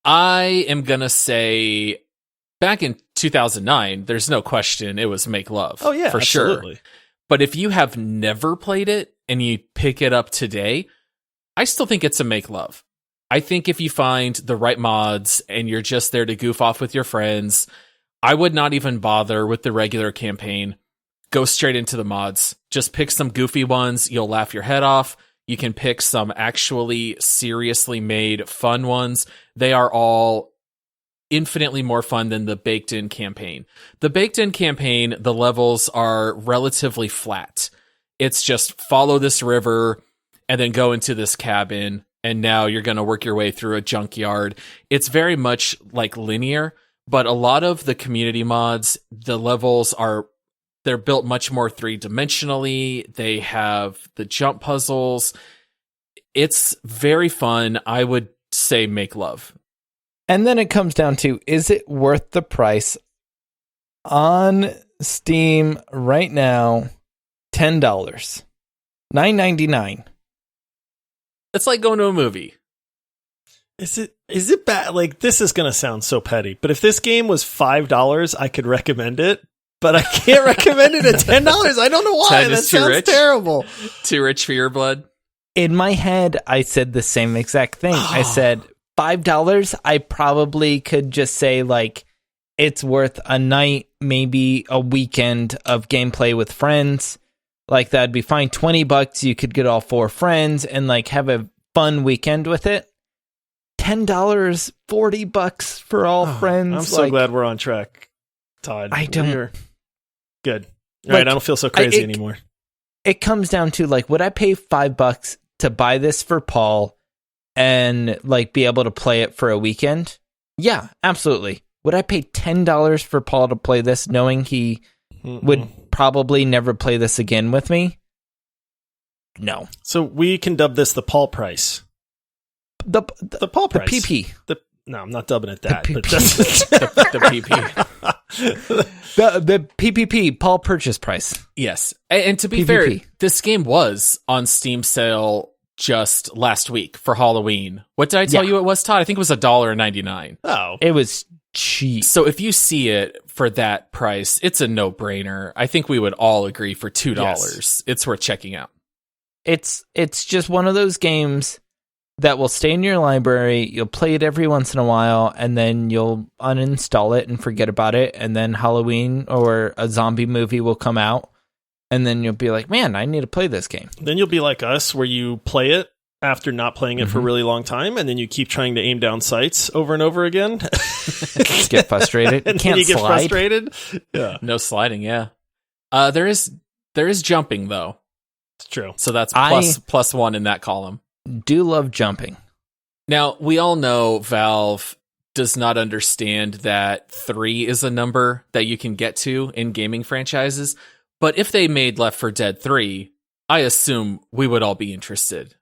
I am going to say back in 2009, there's no question it was Make Love. Oh, yeah, for absolutely. Sure. But if you have never played it and you pick it up today, I still think it's a Make Love. I think if you find the right mods and you're just there to goof off with your friends, I would not even bother with the regular campaign. Go straight into the mods. Just pick some goofy ones. You'll laugh your head off. You can pick some actually seriously made fun ones. They are all infinitely more fun than the baked-in campaign. The baked-in campaign, the levels are relatively flat. It's just follow this river and then go into this cabin, and now you're going to work your way through a junkyard. It's very much like linear, but a lot of the community mods, the levels they're built much more three-dimensionally. They have the jump puzzles. It's very fun. I would say Make Love. And then it comes down to, is it worth the price? On Steam right now, $10. $9.99. It's like going to a movie. Is it bad? Like, this is going to sound so petty, but if this game was $5, I could recommend it. But I can't recommend it at $10. I don't know why. That sounds terrible. Too rich for your blood. In my head, I said the same exact thing. I said $5. I probably could just say like it's worth a night, maybe a weekend of gameplay with friends. Like that'd be fine. $20, you could get all 4 friends and like have a fun weekend with it. $10, $40 for all friends. I'm so glad we're on track, Todd. I don't. Good. All right, I don't feel so crazy anymore. It comes down to like, would I pay $5 to buy this for Paul and like be able to play it for a weekend? Yeah, absolutely. Would I pay $10 for Paul to play this, knowing he would probably never play this again with me? No. So we can dub this the Paul price. The Paul price. The PP. No, I'm not dubbing it that. The but that's the PP. The PPP, Paul purchase price. Yes. And to be PPP. fair, this game was on Steam sale just last week for Halloween. What did I tell you it was, Todd? I think it was $1.99. Oh. It was cheap. So if you see it for that price, it's a no-brainer. I think we would all agree for $2. Yes. It's worth checking out. It's just one of those games that will stay in your library. You'll play it every once in a while, and then you'll uninstall it and forget about it. And then Halloween or a zombie movie will come out, and then you'll be like, man, I need to play this game. Then you'll be like us, where you play it, after not playing it for a really long time, and then you keep trying to aim down sights over and over again. Get frustrated. And Can't then you get slide. frustrated. Yeah, No sliding, yeah. There is jumping, though. it's true. So that's I- plus one in that column. Do love jumping. Now, we all know Valve does not understand that 3 is a number that you can get to in gaming franchises. But if they made Left 4 Dead 3, I assume we would all be interested,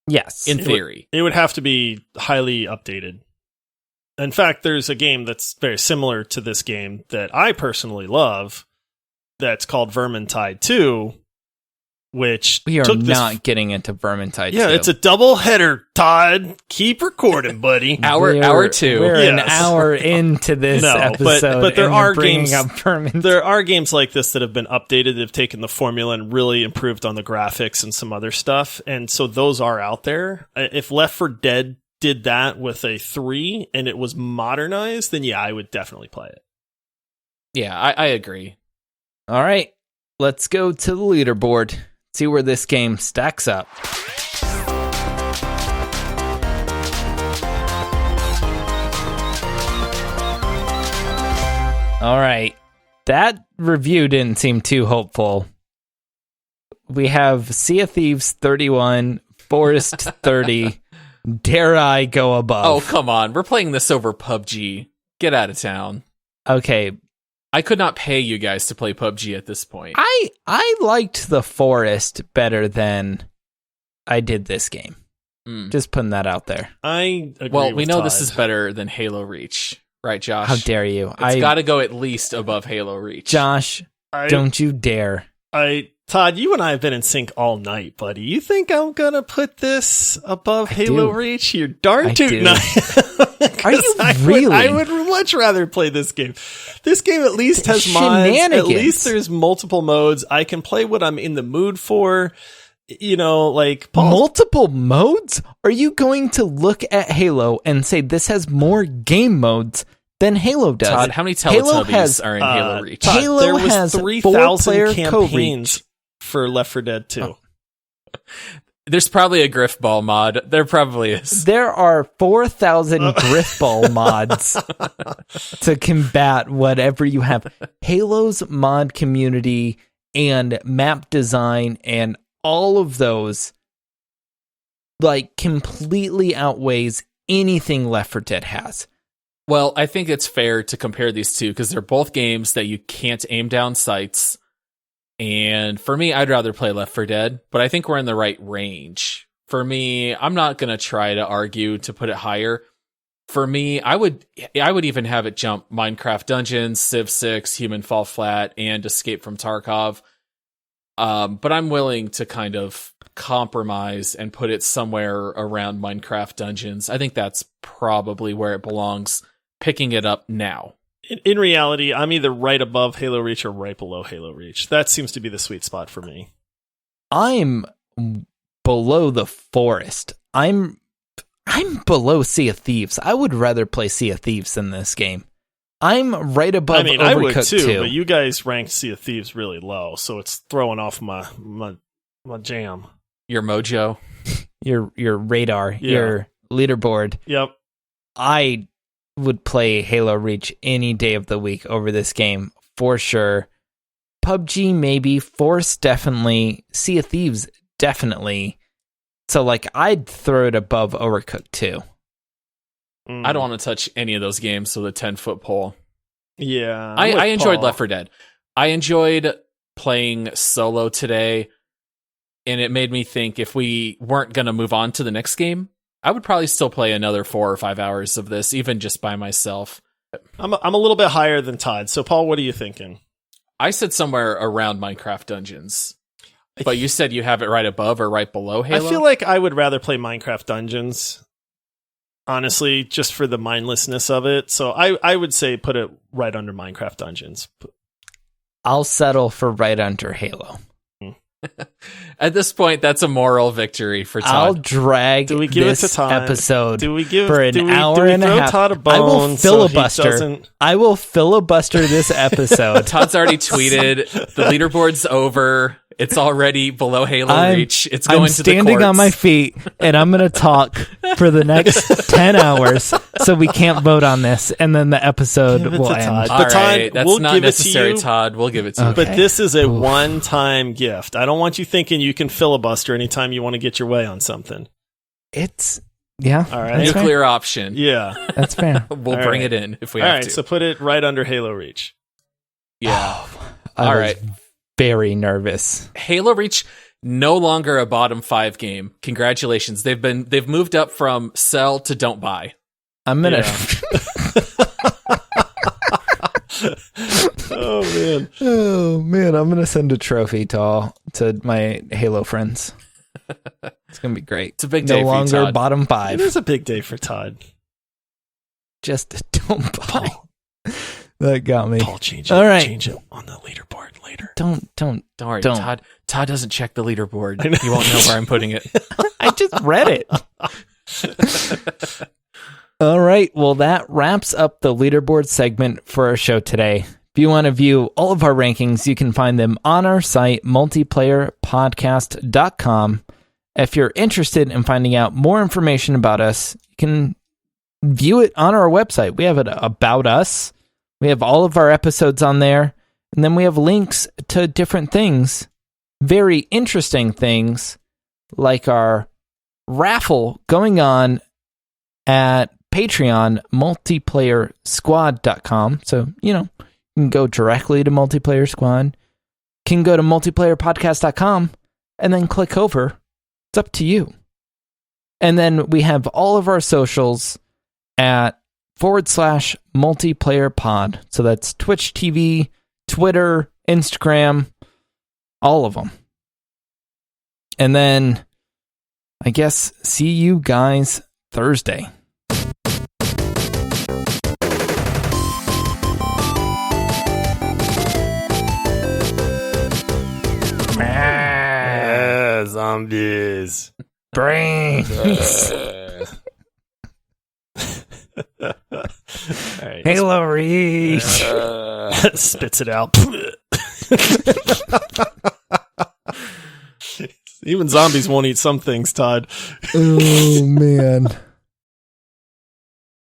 Yes. in theory. It would have to be highly updated. In fact, there's a game that's very similar to this game that I personally love that's called Vermintide 2, which We are took this not getting into Vermintide. Yeah, 2. it's a double header, Todd. Keep recording, buddy. Hour 2. We're an Yes. hour into this No, episode. but there and are we're bringing games- up Vermintide. There are games like this that have been updated. They've taken the formula and really improved on the graphics and some other stuff. And so those are out there. If Left 4 Dead did that with a 3 and it was modernized, then yeah, I would definitely play it. Yeah, I agree. All right, let's go to the leaderboard. See where this game stacks up. All right, that review didn't seem too hopeful. We have Sea of Thieves 31, Forest 30. Dare I go Oh, above? come on. We're playing this over PUBG. Get out of town. Okay, I could not pay you guys to play PUBG at this point. I liked the Forest better than I did this game. Mm. Just putting that out there. I agree Well, we with know this Todd. is better than Halo Reach. Right, Josh? How dare you? It's got to go at least above Halo Reach. Josh, don't you dare. Todd, you and I have been in sync all night, buddy. You think I'm gonna put this above Halo do. Reach? You're darn I tootin'. do. Are you really? I would much rather play this game. This game at least has mods. At Shenanigans. least there's multiple modes. I can play what I'm in the mood for. You know, like Paul. Multiple modes? Are you going to look at Halo and say this has more game modes than Halo does? Todd, how many Halo Teletubbies has, are in Halo Reach? Todd, Halo there was has 3,000 4-player campaigns co-reach. for Left 4 Dead 2. There's probably a Griffball mod. There probably is. There are 4,000 Griffball mods to combat whatever you have. Halo's mod community and map design and all of those like completely outweighs anything Left 4 Dead has. Well, I think it's fair to compare these two because they're both games that you can't aim down sights. And for me, I'd rather play Left 4 Dead, but I think we're in the right range. For me, I'm not going to try to argue to put it higher. For me, I would even have it jump Minecraft Dungeons, Civ 6, Human Fall Flat, and Escape from Tarkov. But I'm willing to kind of compromise and put it somewhere around Minecraft Dungeons. I think that's probably where it belongs, picking it up now. In reality, I'm either right above Halo Reach or right below Halo Reach. That seems to be the sweet spot for me. I'm below the Forest. I'm below Sea of Thieves. I would rather play Sea of Thieves than this game. I'm right above I mean, Overcooked I would 2. but you guys ranked Sea of Thieves really low, so it's throwing off my jam. Your mojo. Your radar, Yeah. your leaderboard. Yep. I would play Halo Reach any day of the week over this game for sure. PUBG maybe, Force definitely, Sea of Thieves definitely. So like I'd throw it above Overcooked 2. I don't want to touch any of those games with a 10-foot pole. Yeah. I enjoyed Left 4 Dead. I enjoyed playing solo today, and it made me think if we weren't going to move on to the next game, I would probably still play another 4 or 5 hours of this, even just by myself. I'm a little bit higher than Todd. So, Paul, what are you thinking? I said somewhere around Minecraft Dungeons, but you said you have it right above or right below Halo? I feel like I would rather play Minecraft Dungeons, honestly, just for the mindlessness of it. So I would say put it right under Minecraft Dungeons. I'll settle for right under Halo. At this point, that's a moral victory for Todd. I'll drag Do we give this it to Todd? episode Do we give for an do we, hour do we and a throw half. Todd a bone I will so he filibuster. doesn't- I will filibuster this episode. Todd's already tweeted the leaderboard's over. It's already below Halo Reach. It's going I'm to the standing courts. on my feet, and I'm going to talk for the next 10 hours, so we can't vote on this, and then the episode Give it will to end. Todd. All But Todd, right, that's we'll not give it to necessary, you. Todd. We'll give it to you. Okay. But this is a Oof. one-time gift. I don't want you thinking you can filibuster anytime you want to get your way on something. It's, yeah. All right. That's fair. Nuclear option. Yeah. That's fair. We'll All bring right. it in if we All have right, to. so put it right under Halo Reach. Yeah. I All was right. very nervous. Halo Reach no longer a bottom 5 game. Congratulations. They've moved up from sell to don't buy. I'm going to... Oh, man. Oh man, I'm gonna send a trophy to my Halo friends. It's gonna be great. It's a big no day for you, longer Todd. bottom It 5. is a big day for Todd. Just don't buy. That got me. Paul, change it. All right. Change it on the leaderboard later. Don't. Don't worry, Don't. Todd doesn't check the leaderboard. He won't know where I'm putting it. I just read it. All right. Well, that wraps up the leaderboard segment for our show today. If you want to view all of our rankings, you can find them on our site, multiplayerpodcast.com. If you're interested in finding out more information about us, you can view it on our website. We have it about us. We have all of our episodes on there. And then we have links to different things, very interesting things, like our raffle going on at Patreon, multiplayersquad.com. So, you can go directly to Multiplayer Squad. Can go to multiplayerpodcast.com and then click over. It's up to you. And then we have all of our socials at /multiplayerpod. So that's Twitch TV, Twitter, Instagram, all of them. And then I guess see you guys Thursday. Zombies. Brains. All right. Halo Reach. Spits it out. Even zombies won't eat some things, Todd. Oh, man.